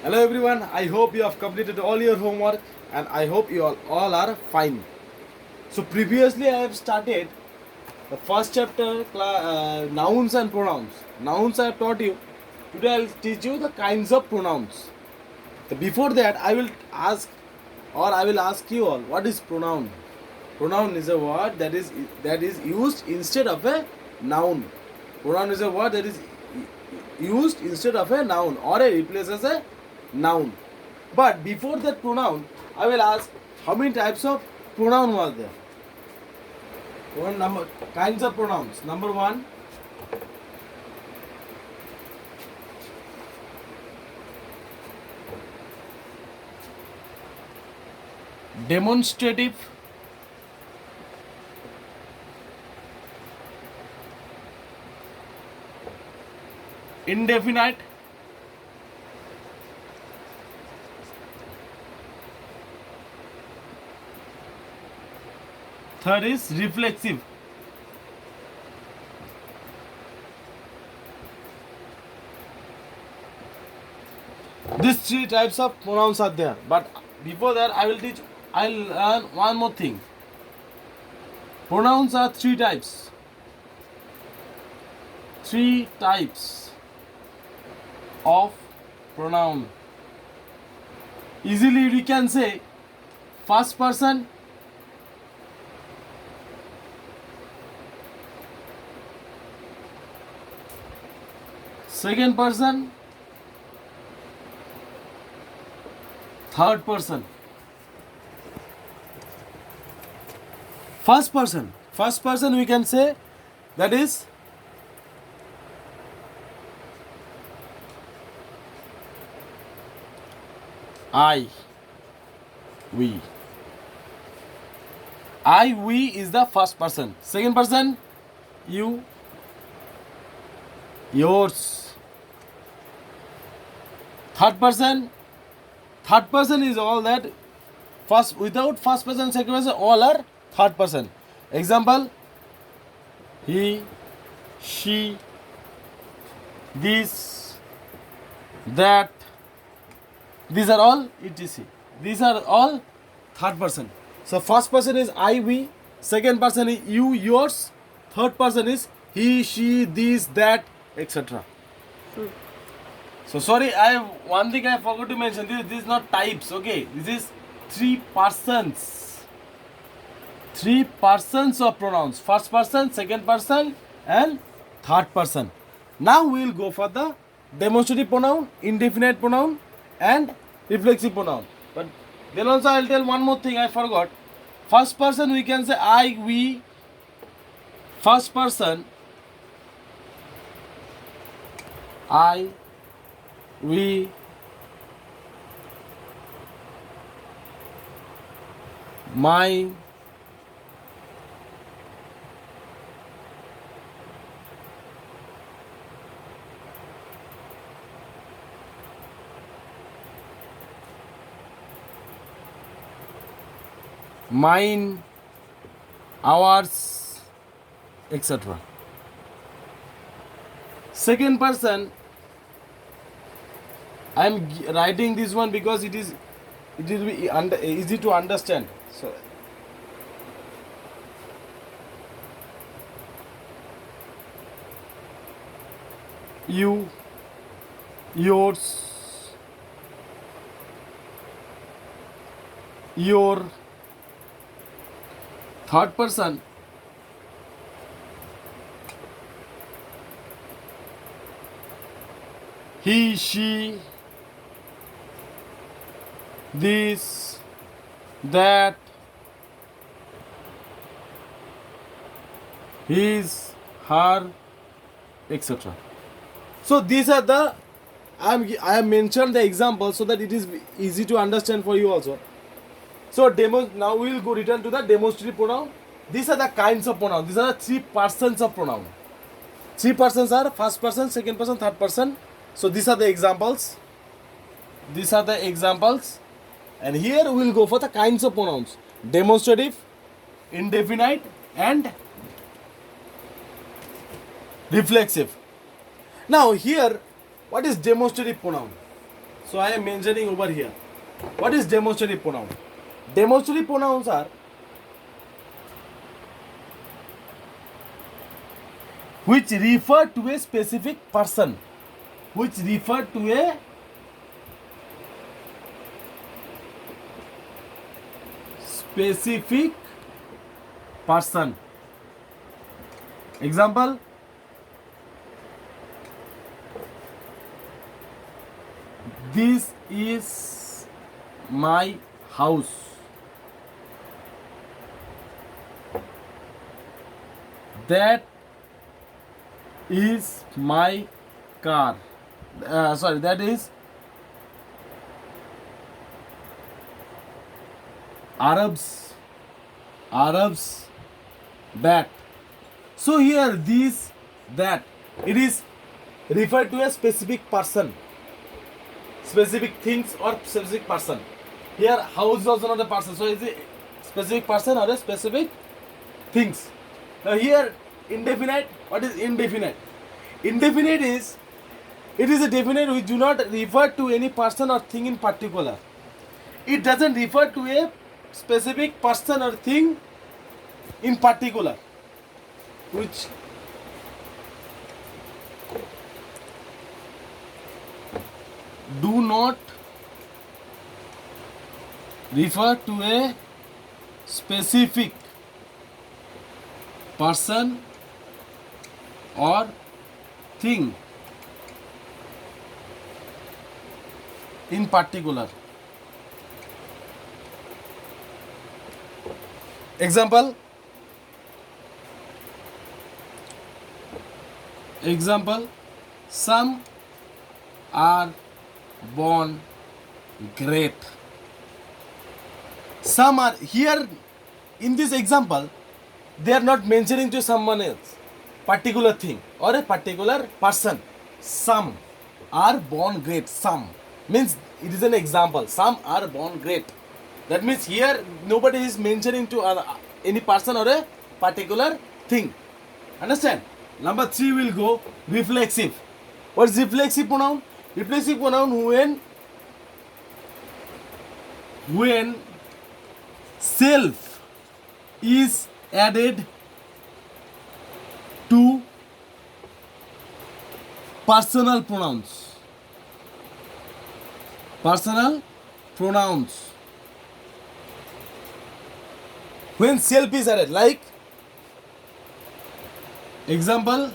Hello everyone, I hope you have completed all your homework and I hope you all are fine. So previously I have started the first chapter nouns and pronouns. Nouns I have taught you. Today I will teach you the kinds of pronouns. So before that I will ask you all, what is pronoun? Pronoun is a word that is used instead of a noun. Pronoun is a word that is used instead of a noun or it replaces a noun. But before that pronoun, I will ask how many types of pronoun was there. Kinds of pronouns. Number one, demonstrative. Indefinite. Third is reflexive. These three types of pronouns are there. But before that, I'll learn one more thing. Pronouns are three types. Three types of pronoun. Easily we can say first person, second person, third person. First person we can say that is I, we. I, we is the first person. Second person, you, yours. Third person is all that first, without first person, second person, all are third person. Example, he, she, this, that. These are all etc. These are all third person. So first person is I, we. Second person is you, yours. Third person is he, she, this, that, etc. So sorry, I have one thing I forgot to mention. This is not types, okay? This is three persons. Three persons of pronouns. First person, second person, and third person. Now we will go for the demonstrative pronoun, indefinite pronoun, and reflexive pronoun. But then also I will tell one more thing I forgot. First person we can say I, we. First person, I, we. My. Mine, ours, etc. Second person, I am writing this one because it will be easy to understand. So you, yours, your. Third person, he, she, this, that, his, her, etc. So these are the I have mentioned the example so that it is easy to understand for you also. So now we will return to the demonstrative pronoun. These are the kinds of pronoun. These are the three persons of pronoun. Three persons are first person, second person, third person. So these are the examples. And here we will go for the kinds of pronouns. Demonstrative, indefinite, and reflexive. Now here, what is demonstrative pronoun? So I am mentioning over here. What is demonstrative pronoun? Demonstrative pronouns are which refer to a specific person. Which refer to a specific person. Example, this is my house. That is my car. That is Arab's bat. So here this that it is referred to a specific person, specific things or specific person. Here house is also not a person, so is it specific person or a specific things. Now here indefinite. What is indefinite? Indefinite is it is a definite which do not refer to any person or thing in particular. It doesn't refer to a specific person or thing in particular, which do not refer to a specific person or thing in particular. Example, some are born great. Some are here in this example, they are not mentioning to someone else, particular thing or a particular person. Some are born great. Some means it is an example. Some are born great. That means here nobody is mentioning to any person or a particular thing. Understand? Number 3 will go reflexive. What is reflexive pronoun? Reflexive pronoun when self is added to personal pronouns. Personal pronouns. When self is added, like example,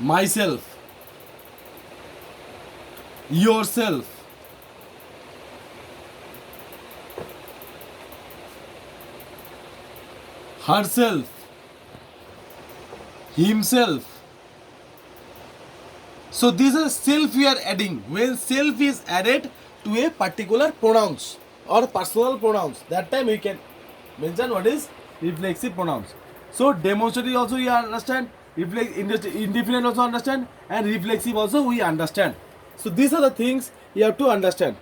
myself, yourself, herself, himself. So these are self we are adding. When self is added to a particular pronouns or personal pronouns, that time we can mention what is reflexive pronouns. So demonstrative also you understand, indefinite also understand, and reflexive also we understand. So these are the things you have to understand.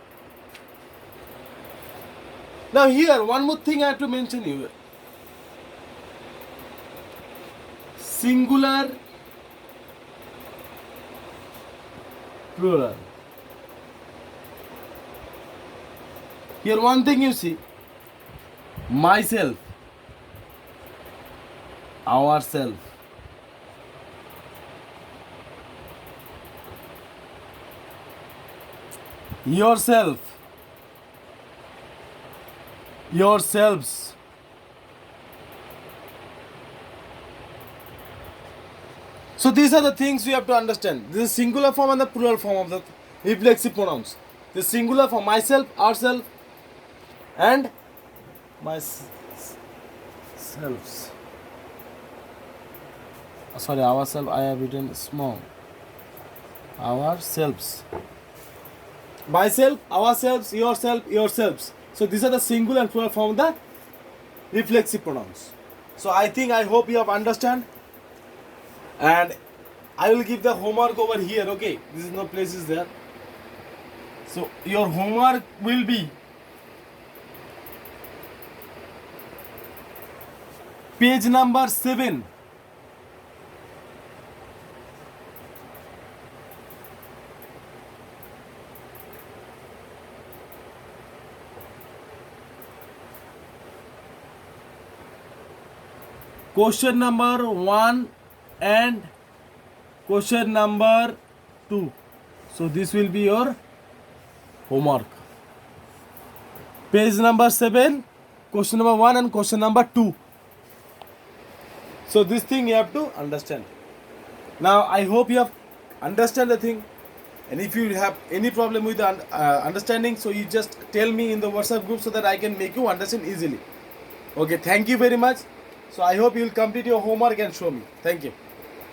Now here one more thing I have to mention you. Singular, plural. Here one thing you see, myself, ourself, yourself, yourselves, so these are the things we have to understand. This is singular form and the plural form of the reflexive pronouns. The singular for myself, ourselves, and myself. Sorry, ourselves. I have written small. Ourselves. Myself, ourselves, yourself, yourselves. So these are the singular and plural form of the reflexive pronouns. So I hope you have understand. And I will give the homework over here. Okay, this is no places there. So your homework will be page number 7. question number 1 and question number 2. So this will be your homework. Page number 7, question number 1 and question number 2. So this thing you have to understand. Now I hope you have understand the thing, and if you have any problem with the understanding, so you just tell me in the WhatsApp group so that I can make you understand easily. Okay, thank you very much. So I hope you will complete your homework and show me. Thank you.